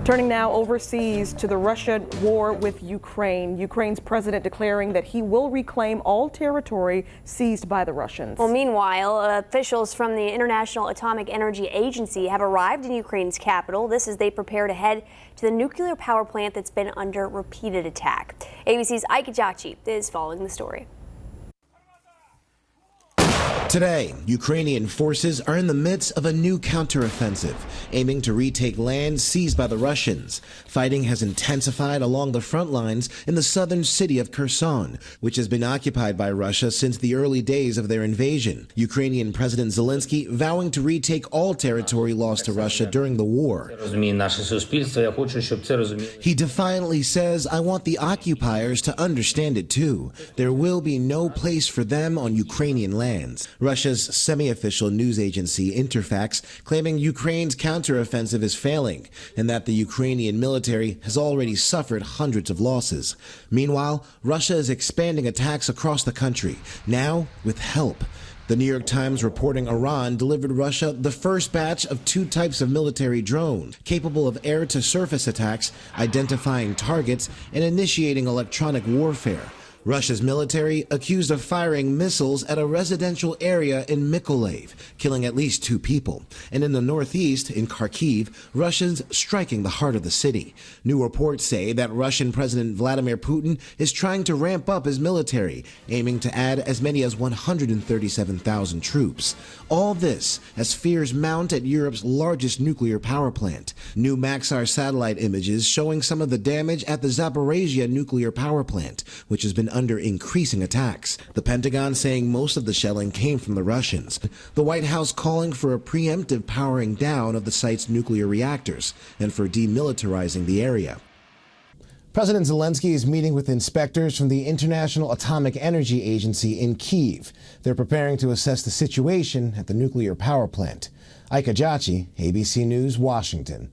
Turning now overseas to the Russian war with Ukraine. Ukraine's president declaring that he will reclaim all territory seized by the Russians. Well, meanwhile, officials from the International Atomic Energy Agency have arrived in Ukraine's capital. This as they prepare to head to the nuclear power plant that's been under repeated attack. ABC's Ike Jachi is following the story. Today, Ukrainian forces are in the midst of a new counteroffensive, aiming to retake land seized by the Russians. Fighting has intensified along the front lines in the southern city of Kherson, which has been occupied by Russia since the early days of their invasion. Ukrainian President Zelensky vowing to retake all territory lost to Russia during the war. He defiantly says, "I want the occupiers to understand it too. There will be no place for them on Ukrainian lands." Russia's semi-official news agency Interfax claiming Ukraine's counteroffensive is failing and that the Ukrainian military has already suffered hundreds of losses. Meanwhile, Russia is expanding attacks across the country, now with help. The New York Times reporting Iran delivered Russia the first batch of 2 types of military drone capable of air-to-surface attacks, identifying targets, and initiating electronic warfare. Russia's military accused of firing missiles at a residential area in Mykolaiv, killing at least 2 people. And in the northeast, in Kharkiv, Russians striking the heart of the city. New reports say that Russian President Vladimir Putin is trying to ramp up his military, aiming to add as many as 137,000 troops. All this as fears mount at Europe's largest nuclear power plant. New Maxar satellite images showing some of the damage at the Zaporizhia nuclear power plant, which has been under increasing attacks. The Pentagon saying most of the shelling came from the Russians. The White House calling for a preemptive powering down of the site's nuclear reactors and for demilitarizing the area. President Zelensky is meeting with inspectors from the International Atomic Energy Agency in Kyiv. They're preparing to assess the situation at the nuclear power plant. Ike Jachi, ABC News, Washington.